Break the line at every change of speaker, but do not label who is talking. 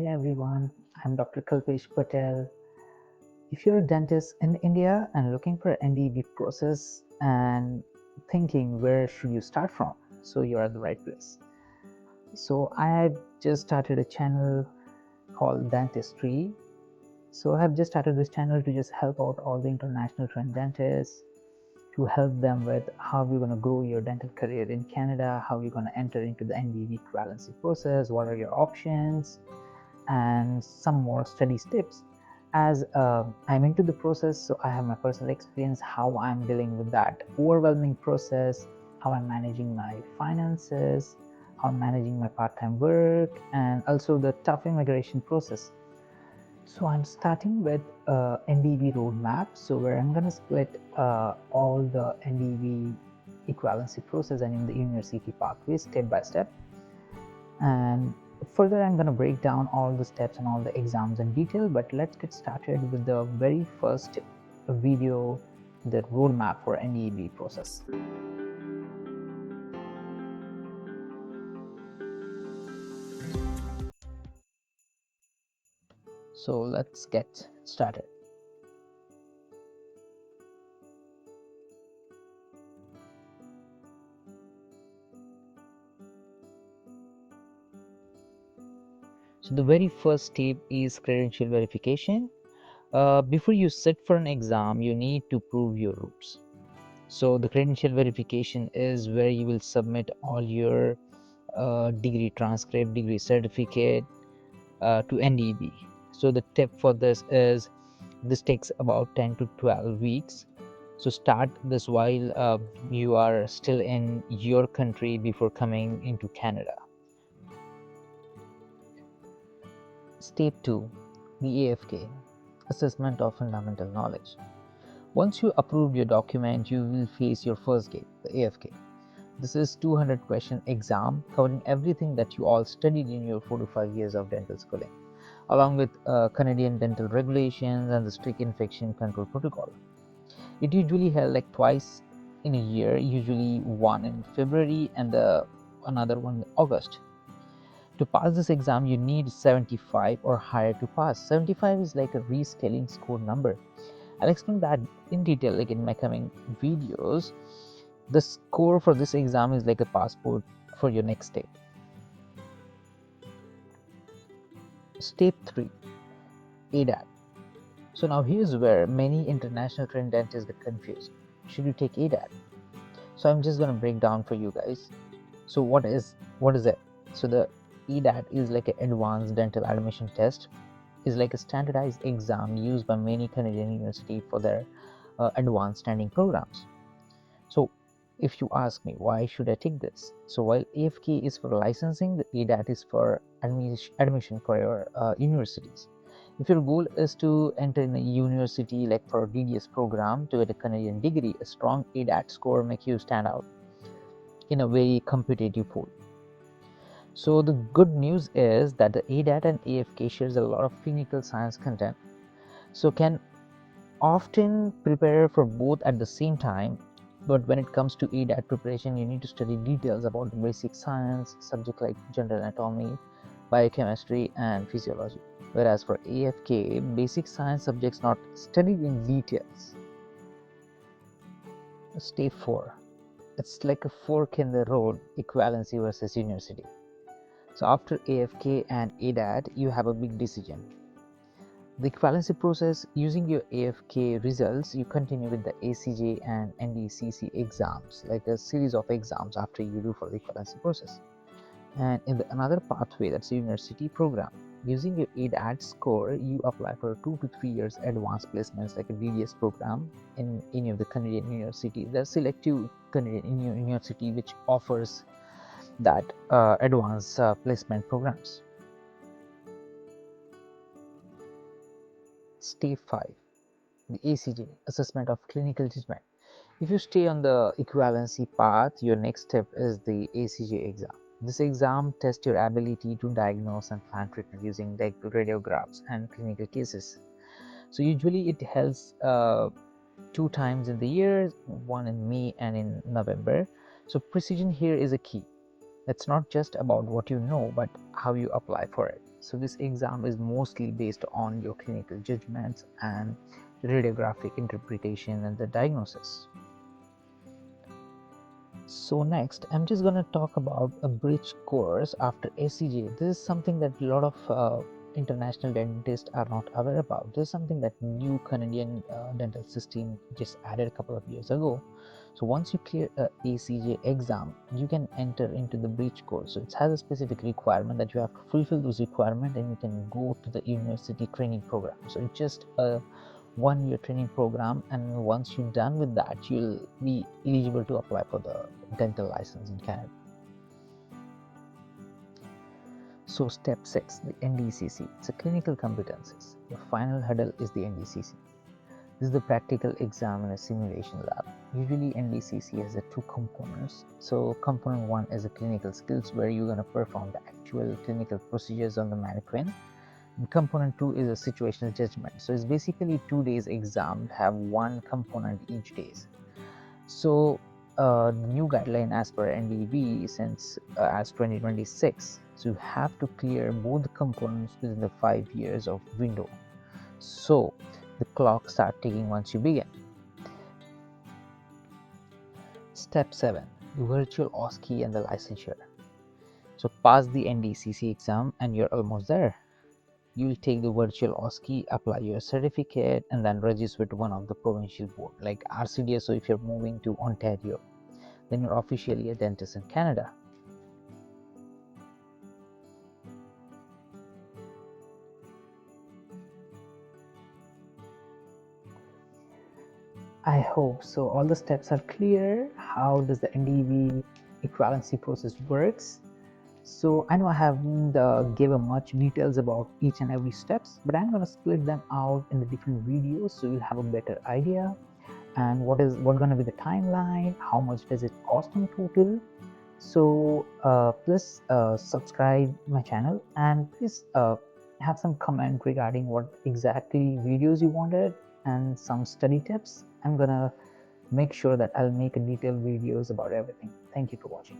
Hi everyone, I'm Dr. Kalpesh Patel. If you're a dentist in India and looking for an NDEB process and thinking where should you start from, so you're at the right place. So I have just started a channel called Dentistry. So I have just started this channel to just help out all the international trained dentists, to help them with how you're going to grow your dental career in Canada, how you're going to enter into the NDEB equivalency process, what are your options, and some more study tips. As I'm into the process, so I have my personal experience, how I'm dealing with that overwhelming process, how I'm managing my finances, how I'm managing my part-time work, and also the tough immigration process. So I'm starting with NDEB roadmap, so where I'm going to split all the NDEB equivalency process and in the university pathway step by step. And further, I'm going to break down all the steps and all the exams in detail, but let's get started with the very first video, the roadmap for NDEB process. So let's get started. So the very first step is credential verification. Before you sit for an exam, you need to prove your roots. So the credential verification is where you will submit all your degree transcript, degree certificate to NDEB. So the tip for this is this takes about 10 to 12 weeks. So start this while you are still in your country before coming into Canada. Step 2, the AFK, Assessment of Fundamental Knowledge. Once you approve your document, you will face your first gate, the AFK. This is 200 question exam covering everything that you all studied in your 4 to 5 years of dental schooling, along with Canadian dental regulations and the strict infection control protocol. It usually held like twice in a year, usually one in February and another one in August. To pass this exam, you need 75 or higher to pass. 75 is like a rescaling score number. I'll explain that in detail like in my coming videos. The score for this exam is like a passport for your next step. Step 3, ADAT. So now here's where many international trained dentists get confused. Should you take ADAT? So I'm just going to break down for you guys. So what is it? So the ADAT is like an advanced dental admission test, is like a standardized exam used by many Canadian universities for their advanced standing programs. So if you ask me why should I take this, so while AFK is for licensing, the ADAT is for admission for your universities. If your goal is to enter in a university like for a DDS program to get a Canadian degree, a strong ADAT score makes you stand out in a very competitive pool. So the good news is that the ADAT and AFK shares a lot of clinical science content, so can often prepare for both at the same time. But when it comes to ADAT preparation, you need to study details about the basic science subject like general anatomy, biochemistry and physiology, whereas for AFK, basic science subjects not studied in details. Step 4, it's like a fork in the road, equivalency versus university. So after AFK and ADAT, you have a big decision. The equivalency process, using your AFK results, you continue with the ACJ and NDCC exams, like a series of exams after you do for the equivalency process. And in another pathway, that's a university program. Using your ADAT score, you apply for 2 to 3 years advanced placements like a DDS program in any of the Canadian universities. There are selective Canadian university which offers that advanced placement programs. Step 5, the ACJ, Assessment of Clinical Judgment. If you stay on the equivalency path, your next step is the ACJ exam. This exam tests your ability to diagnose and plan treatment using radiographs and clinical cases. So usually it helps 2 times in the year, one in May and in November. So precision here is a key. It's not just about what you know, but how you apply for it. So this exam is mostly based on your clinical judgments and radiographic interpretation and the diagnosis. So next, I'm just going to talk about a bridge course after ACJ. This is something that a lot of international dentists are not aware about. This is something that new Canadian dental system just added a couple of years ago. So once you clear a ACJ exam, you can enter into the bridge course. So it has a specific requirement that you have to fulfill those requirements, and you can go to the university training program. So it's just a 1-year training program, and once you're done with that, you'll be eligible to apply for the dental license in Canada. So step 6, the NDCC. It's a clinical competencies. The final hurdle is the NDCC. This is the practical exam in a simulation lab. Usually NDCC has the 2 components. So component 1 is the clinical skills, where you're going to perform the actual clinical procedures on the mannequin. And component 2 is a situational judgment. So it's basically 2 days exam, have 1 component each day. So the new guideline as per NDEB since as 2026, so you have to clear both the components within the 5 years of window. So the clock starts ticking once you begin. Step 7, the virtual OSCE and the licensure. So pass the NDCC exam and you're almost there. You'll take the virtual OSCE, apply your certificate, and then register with one of the provincial board like RCDS. So if you're moving to Ontario, then you're officially a dentist in Canada. I hope so. All the steps are clear. How does the NDEB equivalency process works? So I know I haven't given much details about each and every steps, but I'm going to split them out in the different videos so you'll have a better idea. And what going to be the timeline? How much does it cost in total? So please subscribe my channel, and please have some comment regarding what exactly videos you wanted and some study tips. I'm gonna make sure that I'll make a detailed videos about everything. Thank you for watching.